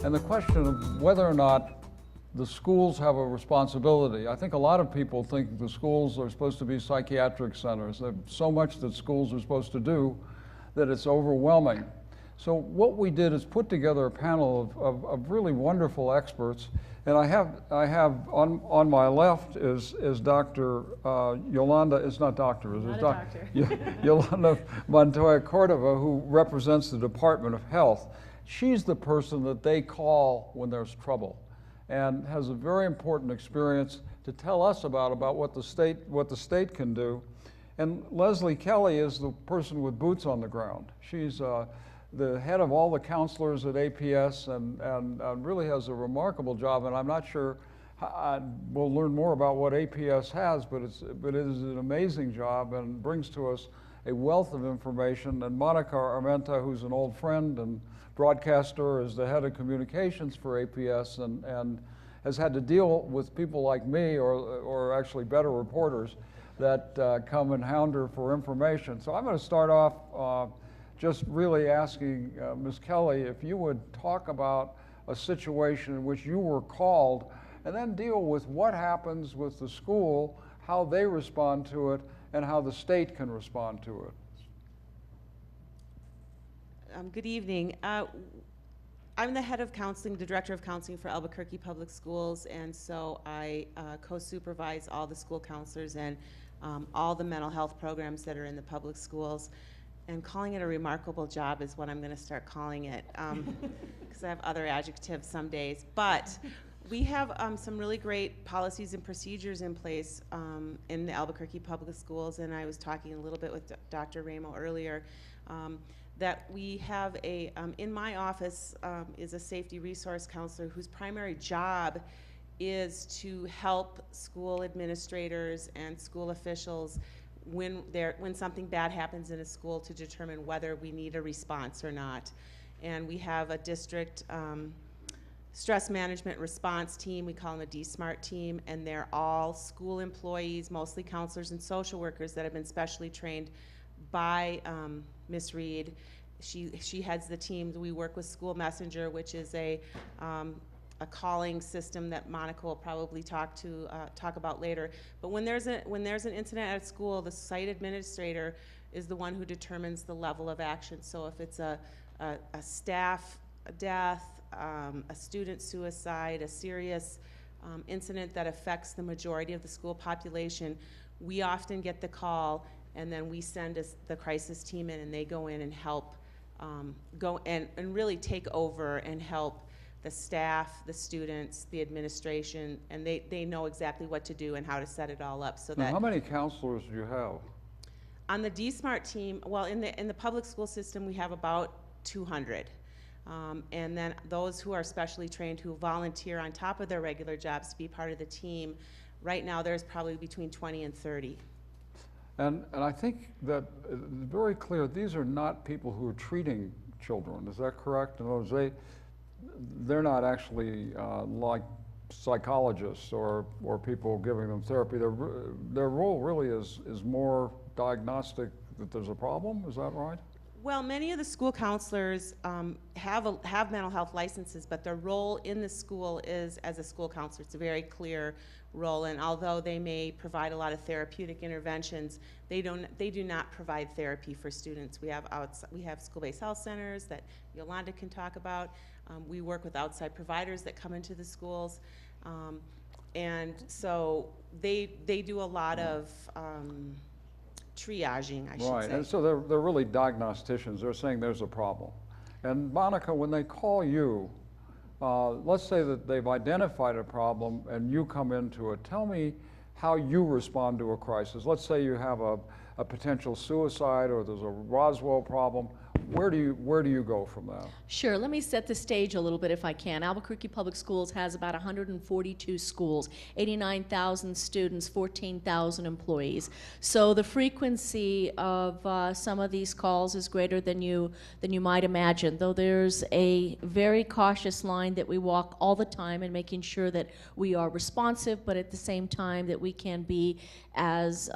and the question of whether or not the schools have a responsibility. I think a lot of people think the schools are supposed to be psychiatric centers. There's so much that schools are supposed to do that it's overwhelming. So what we did is put together a panel of really wonderful experts. And I have on my left is Dr. Yolanda, it's not doctor, is it? Doctor. Yolanda Montoya Cordova, who represents the Department of Health. She's the person that they call when there's trouble, and has a very important experience to tell us about what the state can do. And Leslie Kelly is the person with boots on the ground. She's the head of all the counselors at APS and really has a remarkable job. And I'm not sure, we'll learn more about what APS has, but it is an amazing job and brings to us a wealth of information. And Monica Armenta, who's an old friend and broadcaster, is the head of communications for APS and has had to deal with people like me or actually better reporters that come and hound her for information. So I'm going to start off just really asking Ms. Kelly if you would talk about a situation in which you were called, and then deal with what happens with the school, how they respond to it, and how the state can respond to it. Good evening. I'm the head of counseling, the director of counseling for Albuquerque Public Schools, and so I co-supervise all the school counselors and all the mental health programs that are in the public schools. And calling it a remarkable job is what I'm going to start calling it, because I have other adjectives some days. But we have some really great policies and procedures in place in the Albuquerque Public Schools, and I was talking a little bit with Dr. Ramo earlier, that we have in my office is a safety resource counselor whose primary job is to help school administrators and school officials when something bad happens in a school to determine whether we need a response or not. And we have a district stress management response team, we call them a DSMART team, and they're all school employees, mostly counselors and social workers that have been specially trained by Ms. Reed. She heads the team. We work with School Messenger, which is a calling system that Monica will probably talk about later. But when there's an incident at school, the site administrator is the one who determines the level of action. So if it's a staff death, a student suicide, a serious incident that affects the majority of the school population, we often get the call, and then we send the crisis team in, and they go in and help go and really take over and help the staff, the students, the administration, and they know exactly what to do and how to set it all up. So now, that how many counselors do you have? On the DSMART team, well, in the public school system, we have about 200. And then those who are specially trained who volunteer on top of their regular jobs to be part of the team, right now there's probably between 20 and 30. And I think that it's very clear these are not people who are treating children. Is that correct? In other words, they're not actually like psychologists or people giving them therapy. Their role really is more diagnostic that there's a problem. Is that right? Well, many of the school counselors have mental health licenses, but their role in the school is as a school counselor. It's a very clear role, and although they may provide a lot of therapeutic interventions, they do not provide therapy for students. We have school-based health centers that Yolanda can talk about. We work with outside providers that come into the schools, and so they do a lot of triaging, I should say. Right, and so they're really diagnosticians. They're saying there's a problem. And Monica, when they call you, let's say that they've identified a problem and you come into it. Tell me how you respond to a crisis. Let's say you have a potential suicide or there's a Roswell problem. Where do you go from that? Sure. Let me set the stage a little bit if I can. Albuquerque Public Schools has about 142 schools, 89,000 students, 14,000 employees. So the frequency of some of these calls is greater than you might imagine, though there's a very cautious line that we walk all the time in making sure that we are responsive, but at the same time that we can be as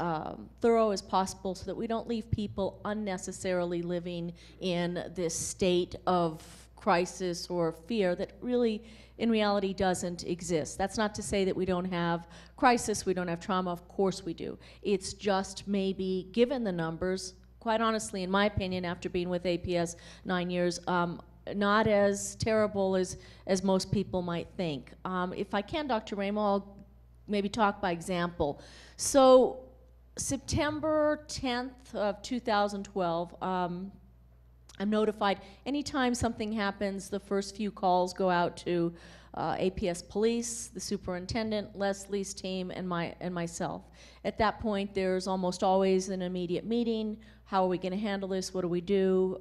thorough as possible so that we don't leave people unnecessarily living in this state of crisis or fear that really, in reality, doesn't exist. That's not to say that we don't have crisis, we don't have trauma. Of course we do. It's just maybe, given the numbers, quite honestly, in my opinion, after being with APS 9 years, not as terrible as most people might think. If I can, Dr. Ramo, I'll maybe talk by example. So September 10th of 2012, I'm notified anytime something happens, the first few calls go out to APS police, the superintendent, Leslie's team, and myself. At that point, there's almost always an immediate meeting. How are we going to handle this? What do we do?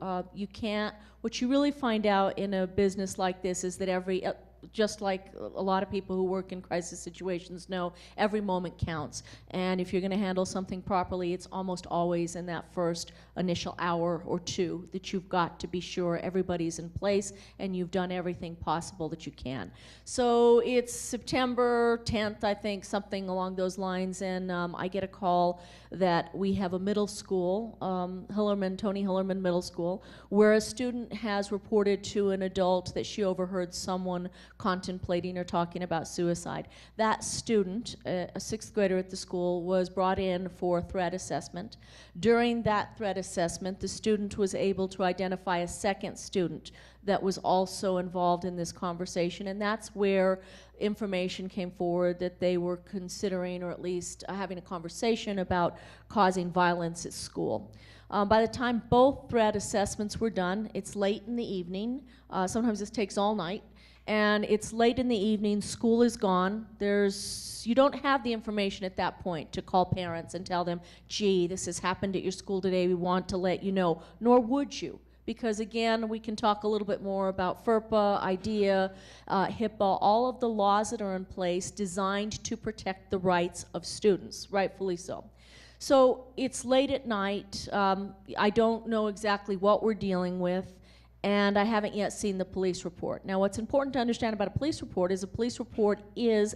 What you really find out in a business like this is that just like a lot of people who work in crisis situations know, every moment counts. And if you're going to handle something properly, it's almost always in that first initial hour or two that you've got to be sure everybody's in place and you've done everything possible that you can. So it's September 10th, I think, something along those lines, and I get a call that we have a middle school, Tony Hillerman Middle School, where a student has reported to an adult that she overheard someone contemplating or talking about suicide. That student, a sixth grader at the school, was brought in for threat assessment. During that threat assessment, the student was able to identify a second student that was also involved in this conversation, and that's where information came forward that they were considering, or at least having a conversation about causing violence at school. By the time both threat assessments were done, it's late in the evening. Sometimes this takes all night. And it's late in the evening, school is gone. You don't have the information at that point to call parents and tell them, gee, this has happened at your school today, we want to let you know. Nor would you, because again, we can talk a little bit more about FERPA, IDEA, HIPAA, all of the laws that are in place designed to protect the rights of students, rightfully so. So it's late at night. I don't know exactly what we're dealing with, and I haven't yet seen the police report. Now, what's important to understand about a police report is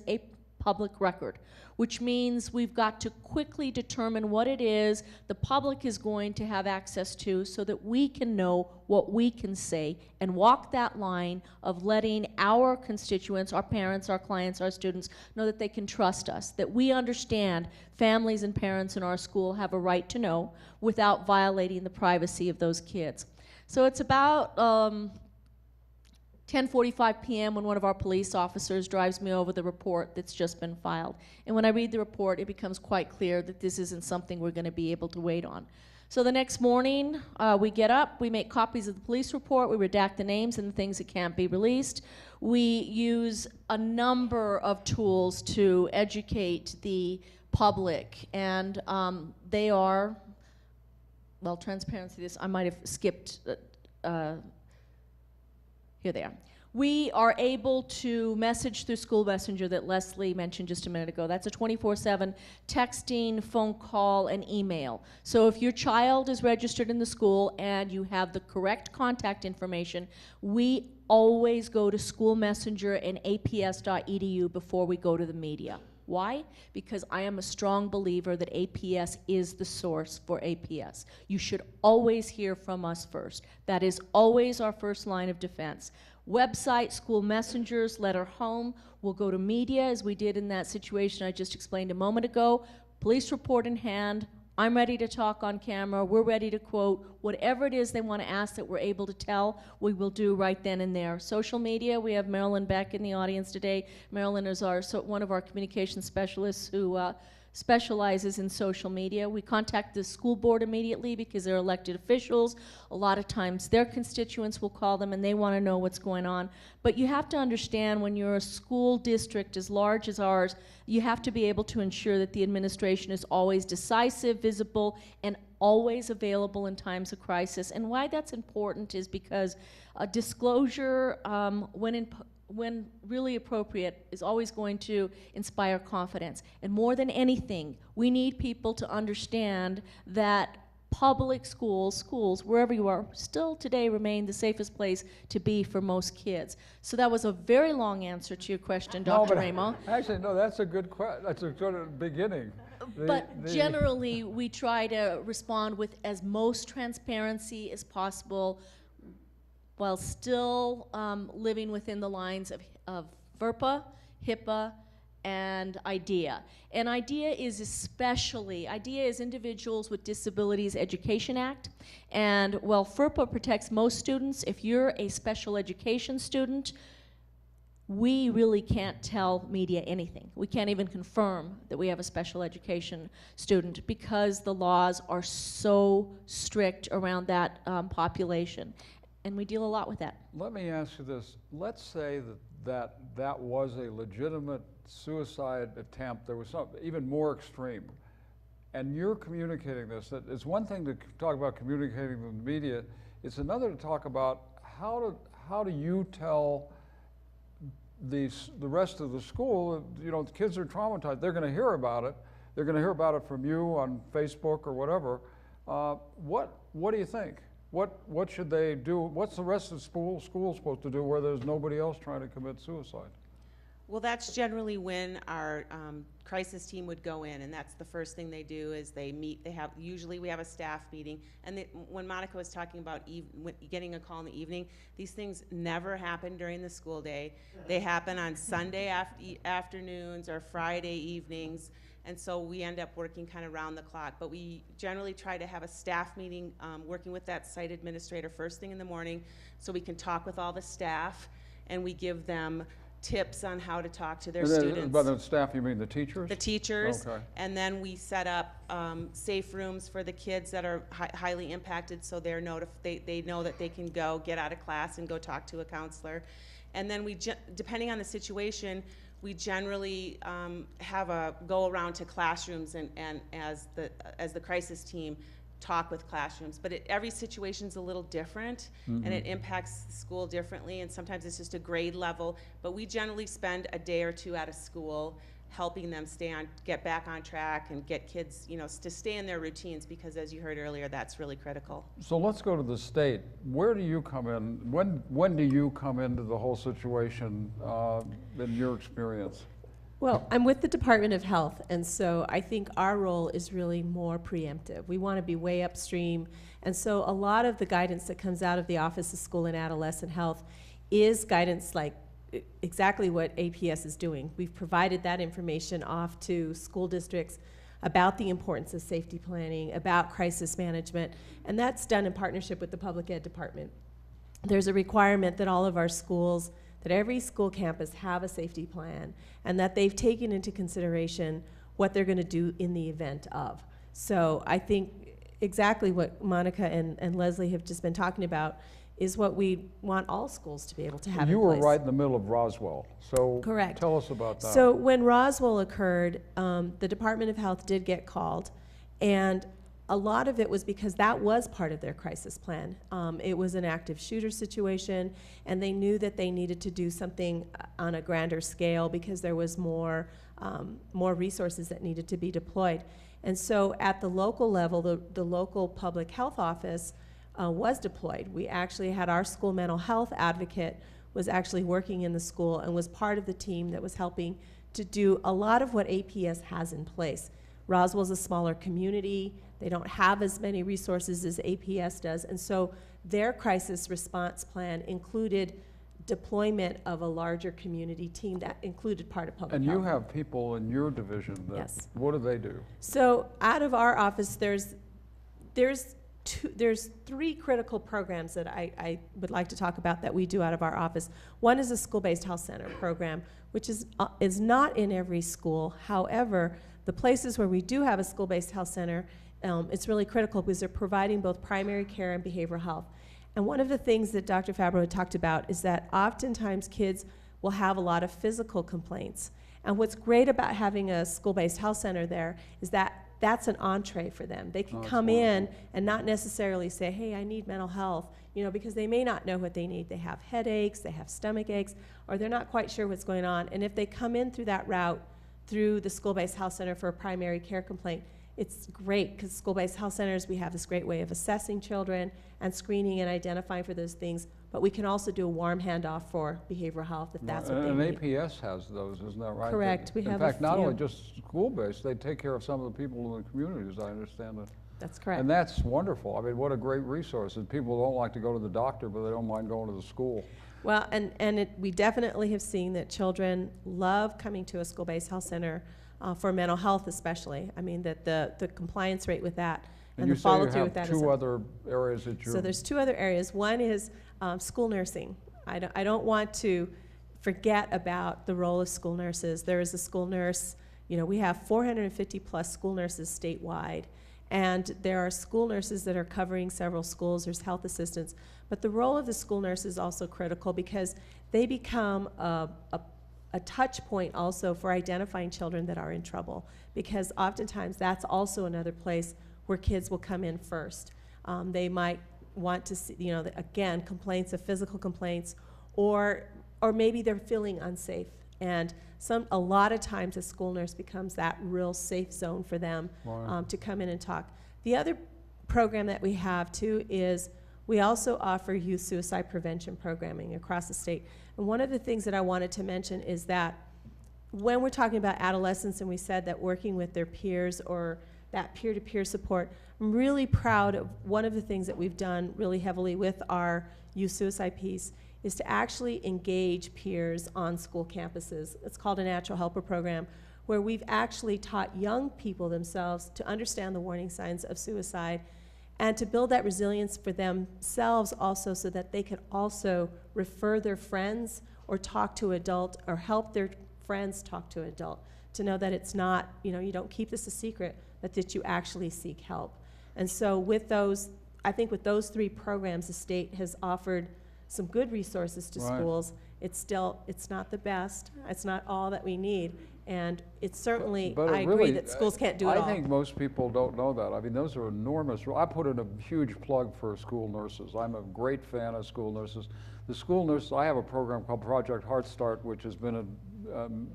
a public record, which means we've got to quickly determine what it is the public is going to have access to so that we can know what we can say and walk that line of letting our constituents, our parents, our clients, our students know that they can trust us, that we understand families and parents in our school have a right to know without violating the privacy of those kids. So it's about 10:45 p.m. when one of our police officers drives me over the report that's just been filed. And when I read the report, it becomes quite clear that this isn't something we're going to be able to wait on. So the next morning, we get up, we make copies of the police report, we redact the names and the things that can't be released. We use a number of tools to educate the public, and they are, well, transparency, this, I might have skipped, here they are. We are able to message through School Messenger that Leslie mentioned just a minute ago. That's a 24/7 texting, phone call, and email. So if your child is registered in the school and you have the correct contact information, we always go to School Messenger and aps.edu before we go to the media. Why? Because I am a strong believer that APS is the source for APS. You should always hear from us first. That is always our first line of defense. Website, school messengers, letter home. We'll go to media, as we did in that situation I just explained a moment ago. Police report in hand. I'm ready to talk on camera. We're ready to quote. Whatever it is they want to ask that we're able to tell, we will do right then and there. Social media, we have Marilyn Beck in the audience today. Marilyn is one of our communication specialists who specializes in social media. We contact the school board immediately because they're elected officials. A lot of times their constituents will call them and they want to know what's going on. But you have to understand, when you're a school district as large as ours, you have to be able to ensure that the administration is always decisive, visible, and always available in times of crisis. And why that's important is because disclosure, when really appropriate, is always going to inspire confidence. And more than anything, we need people to understand that public schools, wherever you are, still today remain the safest place to be for most kids. So that was a very long answer to your question, Dr. Ramo. Actually, no, that's a good question. That's a good beginning. But generally, we try to respond with as most transparency as possible. while still living within the lines of FERPA, HIPAA, and IDEA. And IDEA is Individuals with Disabilities Education Act. And while FERPA protects most students, if you're a special education student, we really can't tell media anything. We can't even confirm that we have a special education student because the laws are so strict around that population. And we deal a lot with that. Let me ask you this. Let's say that was a legitimate suicide attempt. There was something even more extreme. And you're communicating this. That it's one thing to talk about communicating with the media. It's another to talk about how do you tell the rest of the school, you know, the kids are traumatized. They're going to hear about it. They're going to hear about it from you on Facebook or whatever. What do you think? What should they do? What's the rest of the school supposed to do where there's nobody else trying to commit suicide? Well, that's generally when our crisis team would go in, and that's the first thing they do is they meet. Usually we have a staff meeting, and when Monica was talking about getting a call in the evening, these things never happen during the school day. They happen on Sunday afternoons or Friday evenings, and so we end up working kind of round the clock. But we generally try to have a staff meeting working with that site administrator first thing in the morning so we can talk with all the staff, and we give them tips on how to talk to their students. By the staff, you mean the teachers? The teachers. Okay. And then we set up safe rooms for the kids that are highly impacted, so they know that they can go get out of class and go talk to a counselor. And then depending on the situation, we generally have a go around to classrooms and as the crisis team talk with classrooms, but every situation's a little different, and it impacts the school differently, and sometimes it's just a grade level, but we generally spend a day or two at a school helping them get back on track and get kids, you know, to stay in their routines, because as you heard earlier, that's really critical. So let's go to the state. Where do you come in? When do you come into the whole situation in your experience? Well, I'm with the Department of Health, and so I think our role is really more preemptive. We want to be way upstream, and so a lot of the guidance that comes out of the Office of School and Adolescent Health is guidance like exactly what APS is doing. We've provided that information off to school districts about the importance of safety planning, about crisis management, and that's done in partnership with the Public Ed Department. There's a requirement that all of our schools, that every school campus have a safety plan, and that they've taken into consideration what they're going to do in the event of. So I think exactly what Monica and Leslie have just been talking about is what we want all schools to be able to have You in place. were right in the middle of Roswell, so Correct. Tell us about that. So when Roswell occurred, the Department of Health did get called, and a lot of it was because that was part of their crisis plan. It was an active shooter situation, and they knew that they needed to do something on a grander scale because there was more resources that needed to be deployed. And so at the local level, the local public health office was deployed. We actually had our school mental health advocate was actually working in the school and was part of the team that was helping to do a lot of what APS has in place. Roswell's a smaller community. They don't have as many resources as APS does, and so their crisis response plan included deployment of a larger community team that included part of public health. And you have people in your division that, Yes. What do they do? So out of our office, there's three critical programs that I would like to talk about that we do out of our office. One is a school-based health center program, which is not in every school. However, the places where we do have a school-based health center, it's really critical because they're providing both primary care and behavioral health. And one of the things that Dr. Fabro had talked about is that oftentimes kids will have a lot of physical complaints. And what's great about having a school-based health center there is that that's an entree for them. They can come in and not necessarily say, hey, I need mental health, you know, because they may not know what they need. They have headaches, they have stomach aches, or they're not quite sure what's going on. And if they come in through that route, through the school-based health center for a primary care complaint, it's great because school-based health centers, we have this great way of assessing children and screening and identifying for those things, but we can also do a warm handoff for behavioral health if that's what they and need. APS has those, isn't that right? Correct. We in have fact, a not few. only just school-based, they take care of some of the people in the community, as I understand it. That's correct. And that's wonderful. I mean, what a great resource. And people don't like to go to the doctor, but they don't mind going to the school. Well, we definitely have seen that children love coming to a school-based health center for mental health especially. I mean, that the compliance rate with that and the follow-through with that is... you say you have 2 other areas that you're... So there's 2 other areas. One is school nursing. I don't want to forget about the role of school nurses. There is a school nurse, you know, we have 450 plus school nurses statewide, and there are school nurses that are covering several schools. There's health assistants, but the role of the school nurse is also critical because they become a touch point also for identifying children that are in trouble, because oftentimes that's also another place where kids will come in first. They might want to see, you know, again, complaints of physical complaints, or maybe they're feeling unsafe. And a lot of times a school nurse becomes that real safe zone for them to come in and talk. The other program that we have too is we also offer youth suicide prevention programming across the state. And one of the things that I wanted to mention is that when we're talking about adolescents and we said that working with their peers or that peer-to-peer support, I'm really proud of one of the things that we've done really heavily with our youth suicide piece is to actually engage peers on school campuses. It's called a natural helper program, where we've actually taught young people themselves to understand the warning signs of suicide and to build that resilience for themselves also, so that they could also refer their friends or talk to adult or help their friends talk to adult, to know that it's not, you know, you don't keep this a secret, but that you actually seek help. And so with those, I think with those 3 programs, the state has offered some good resources to schools. It's not the best. It's not all that we need. And it's certainly, I agree that schools can't do it all. I think most people don't know that. I mean, those are enormous. I put in a huge plug for school nurses. I'm a great fan of school nurses. The school nurses, I have a program called Project Heart Start, which has been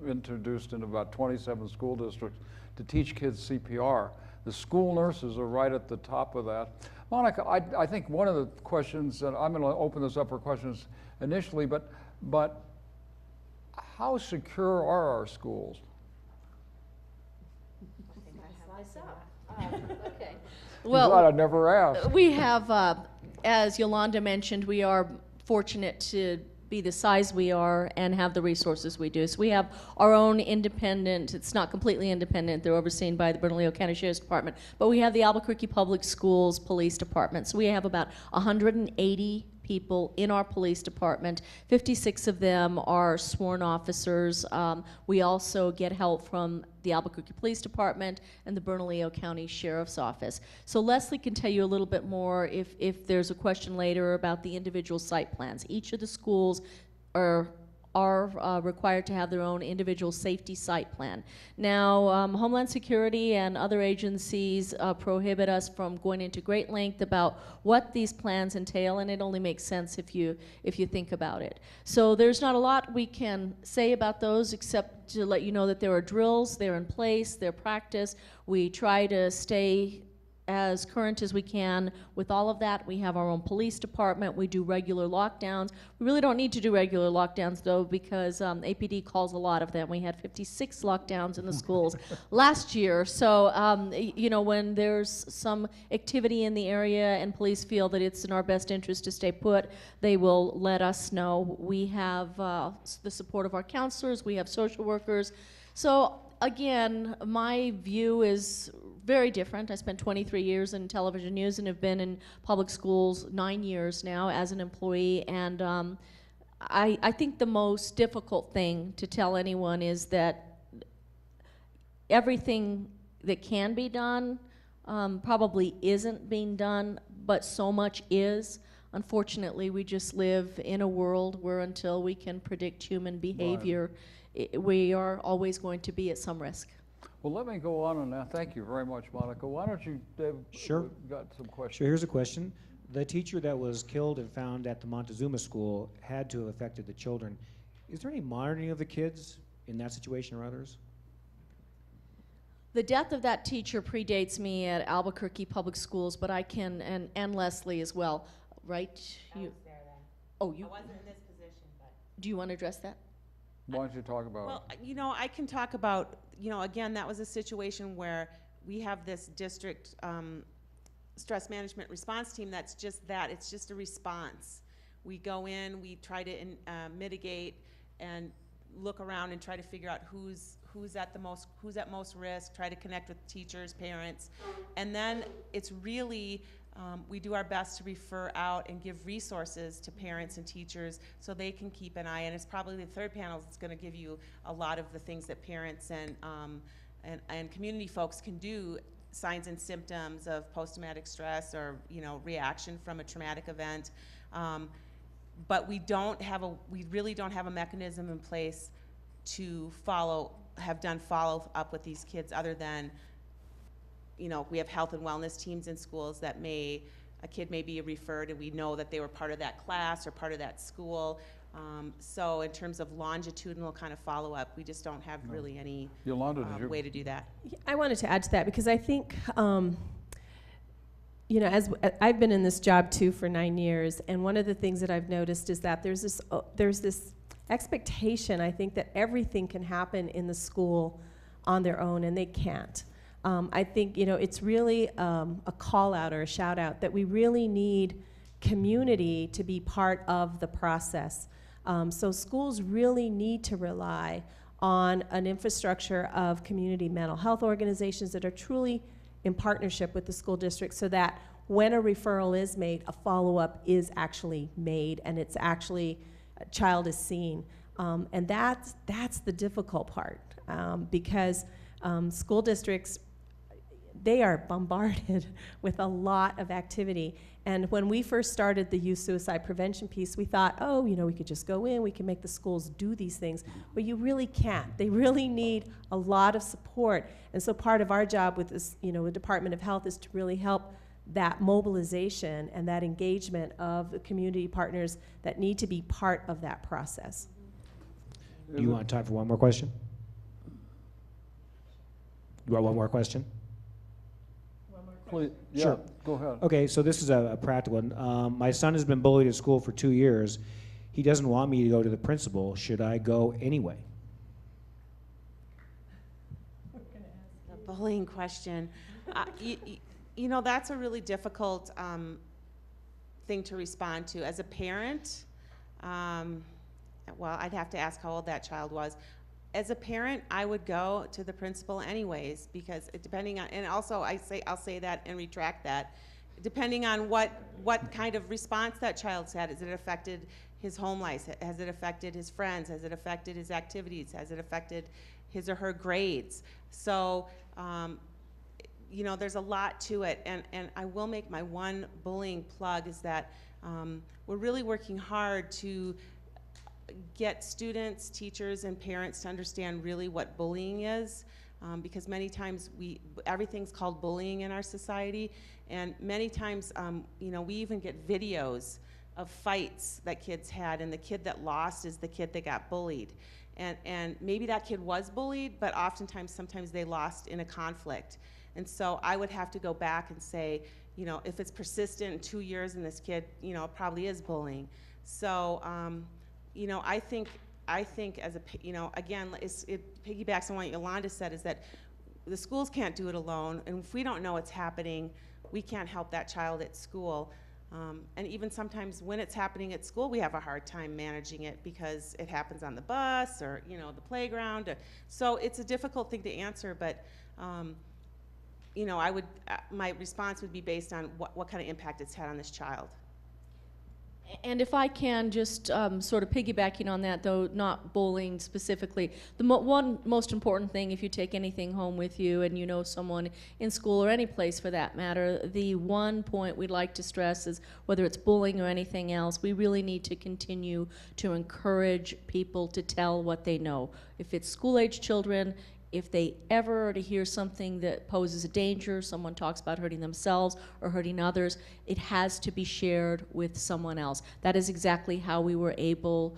introduced in about 27 school districts to teach kids CPR. The school nurses are right at the top of that. Monica, I think one of the questions, and I'm going to open this up for questions initially, but how secure are our schools? Okay. Well, I never asked. We have, as Yolanda mentioned, we are fortunate to be the size we are and have the resources we do. So we have our own independent, it's not completely independent, they're overseen by the Bernalillo County Sheriff's Department, but we have the Albuquerque Public Schools Police Department. So we have about 180 people in our police department. 56 of them are sworn officers. We also get help from the Albuquerque Police Department and the Bernalillo County Sheriff's Office. So Leslie can tell you a little bit more if there's a question later about the individual site plans. Each of the schools are required to have their own individual safety site plan. Now, Homeland Security and other agencies prohibit us from going into great length about what these plans entail, and it only makes sense if you think about it. So there's not a lot we can say about those except to let you know that there are drills, they're in place, they're practiced. We try to stay as current as we can with all of that. We have our own police department. We do regular lockdowns. We really don't need to do regular lockdowns though, because APD calls a lot of them. We had 56 lockdowns in the schools last year. So you know, when there's some activity in the area and police feel that it's in our best interest to stay put, they will let us know. We have the support of our counselors. We have social workers. So again, my view is very different. I spent 23 years in television news and have been in public schools 9 years now as an employee. And I think the most difficult thing to tell anyone is that everything that can be done probably isn't being done, but so much is. Unfortunately, we just live in a world where until we can predict human behavior, we are always going to be at some risk. Well, let me go on and thank you very much, Monica. Why don't you, Dave? Sure. Got some questions. Sure, here's a question. The teacher that was killed and found at the Montezuma school had to have affected the children. Is there any monitoring of the kids in that situation or others? The death of that teacher predates me at Albuquerque Public Schools, but I can, and Leslie as well, right? I was there then. Oh, you? I wasn't in this position, but. Do you want to address that? Why don't you talk about Well, you know, I can talk about, you know, again, that was a situation where we have this district stress management response team that's just that. It's just a response. We go in, we try to mitigate and look around and try to figure out who's at most risk, try to connect with teachers, parents, and then it's really we do our best to refer out and give resources to parents and teachers so they can keep an eye. And it's probably the third panel that's going to give you a lot of the things that parents and community folks can do, signs and symptoms of post-traumatic stress or reaction from a traumatic event. But we really don't have a mechanism in place to have done follow up with these kids other than, we have health and wellness teams in schools that a kid may be referred and we know that they were part of that class or part of that school. So in terms of longitudinal kind of follow up, we just don't have really any Yolanda, way to do that. I wanted to add to that because I think, as I've been in this job too for 9 years, and one of the things that I've noticed is that there's this expectation, I think, that everything can happen in the school on their own, and they can't. I think, it's really a call out or a shout out that we really need community to be part of the process. So schools really need to rely on an infrastructure of community mental health organizations that are truly in partnership with the school district so that when a referral is made, a follow-up is actually made and it's actually, a child is seen. And that's the difficult part because school districts, they are bombarded with a lot of activity. And when we first started the youth suicide prevention piece, we thought, we could just go in, we can make the schools do these things. But you really can't. They really need a lot of support. And so part of our job with this, the Department of Health is to really help that mobilization and that engagement of the community partners that need to be part of that process. Do you want time for one more question? You want one more question? Please, yeah, Sure. Go ahead. Okay, so this is a practical one. My son has been bullied at school for 2 years. He doesn't want me to go to the principal. Should I go anyway? The bullying question. That's a really difficult thing to respond to. As a parent, I'd have to ask how old that child was. As a parent, I would go to the principal anyways because depending on, and also I'll say that and retract that, depending on what kind of response that child's had. Has it affected his home life? Has it affected his friends? Has it affected his activities? Has it affected his or her grades? So, there's a lot to it. And I will make my one bullying plug is that we're really working hard to get students, teachers, and parents to understand really what bullying is, because many times everything's called bullying in our society, and many times, we even get videos of fights that kids had, and the kid that lost is the kid that got bullied, and maybe that kid was bullied, but sometimes they lost in a conflict, and so I would have to go back and say, if it's persistent in 2 years and this kid, it probably is bullying. So. I think as again, it piggybacks on what Yolanda said, is that the schools can't do it alone, and if we don't know what's happening, we can't help that child at school. And even sometimes when it's happening at school, we have a hard time managing it because it happens on the bus or, the playground. So it's a difficult thing to answer, but, my response would be based on what kind of impact it's had on this child. And if I can just sort of piggybacking on that, though not bullying specifically, the one most important thing, if you take anything home with you and you know someone in school or any place for that matter, the one point we'd like to stress is whether it's bullying or anything else, we really need to continue to encourage people to tell what they know. If it's school-age children, if they ever are to hear something that poses a danger, someone talks about hurting themselves or hurting others, it has to be shared with someone else. That is exactly how we were able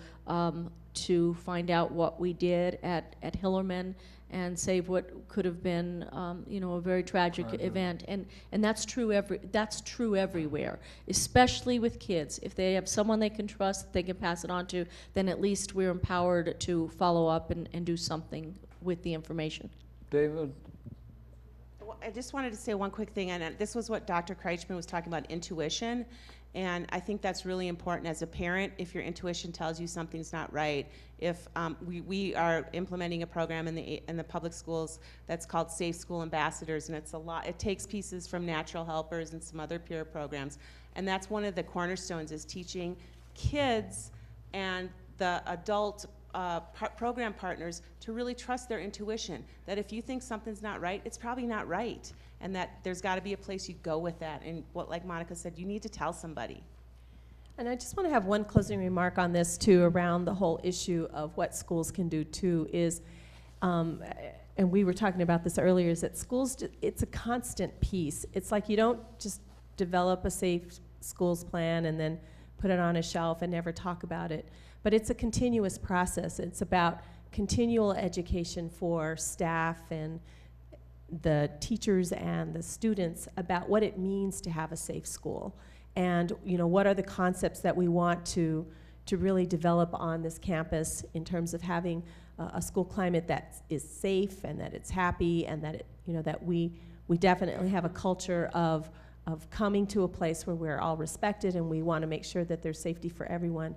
to find out what we did at Hillerman and save what could have been, a very tragic event. And that's true everywhere, especially with kids. If they have someone they can trust, they can pass it on to, then at least we're empowered to follow up and do something with the information. David? I just wanted to say one quick thing, and this was what Dr. Kreichman was talking about, intuition. And I think that's really important as a parent. If your intuition tells you something's not right, if we are implementing a program in the public schools that's called Safe School Ambassadors, and it takes pieces from Natural Helpers and some other peer programs, and that's one of the cornerstones, is teaching kids and the adult program partners to really trust their intuition, that if you think something's not right, it's probably not right, and that there's got to be a place you go with that. And like Monica said, you need to tell somebody. And I just want to have one closing remark on this too, around the whole issue of what schools can do too, is, and we were talking about this earlier, is that schools, it's a constant piece. It's like you don't just develop a safe schools plan and then put it on a shelf and never talk about it. But it's a continuous process. It's about continual education for staff and the teachers and the students about what it means to have a safe school. And what are the concepts that we want to really develop on this campus in terms of having a school climate that is safe and that it's happy, and that that we definitely have a culture of coming to a place where we're all respected, and we want to make sure that there's safety for everyone.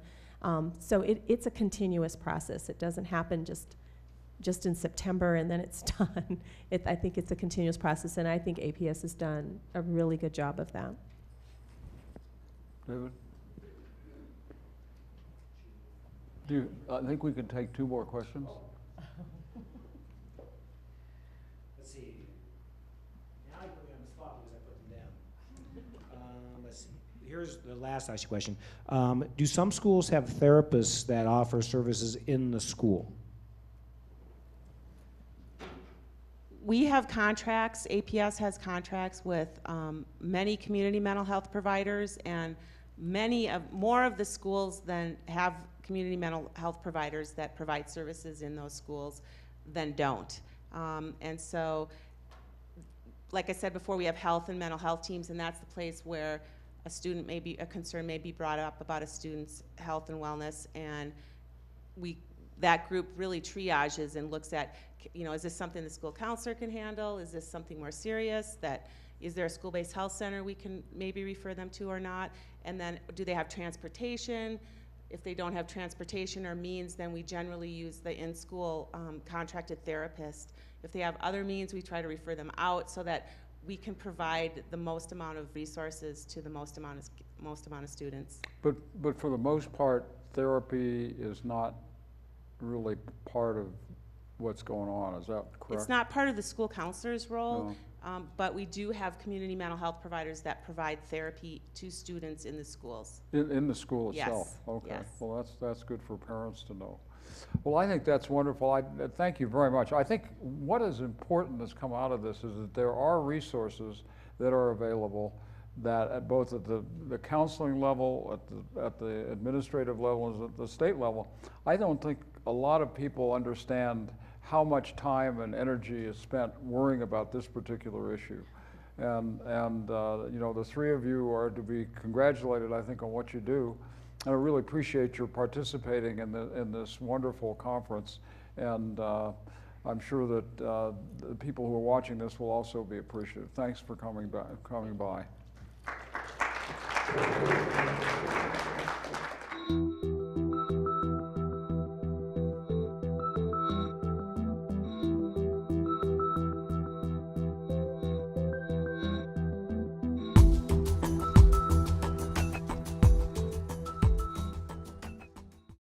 So it's a continuous process. It doesn't happen just in September and then it's done. I think it's a continuous process, and I think APS has done a really good job of that. David? I think we can take 2 more questions. Let's see. Now I put me on the spot because I put them down. Let's see. Here's the last actually question. Do some schools have therapists that offer services in the school? We have contracts, APS has contracts with many community mental health providers, and more of the schools than have community mental health providers that provide services in those schools than don't. And so, like I said before, we have health and mental health teams, and that's the place where a concern may be brought up about a student's health and wellness, and that group really triages and looks at, is this something the school counselor can handle? Is this something more serious? Is there a school-based health center we can maybe refer them to or not? And then, do they have transportation? If they don't have transportation or means, then we generally use the in-school contracted therapist. If they have other means, we try to refer them out so that we can provide the most amount of resources to the most amount of students. But for the most part, therapy is not really part of what's going on. Is that correct? It's not part of the school counselor's role, No. but we do have community mental health providers that provide therapy to students in the schools. In the school Yes. itself? Okay. Yes. Well, that's good for parents to know. Well, I think that's wonderful. Thank you very much. I think what is important that's come out of this is that there are resources that are available that at both at the counseling level, at the administrative level, and at the state level. I don't think a lot of people understand how much time and energy is spent worrying about this particular issue. And the 3 of you are to be congratulated, I think, on what you do. And I really appreciate your participating in this wonderful conference. And I'm sure that the people who are watching this will also be appreciative. Thanks for coming by.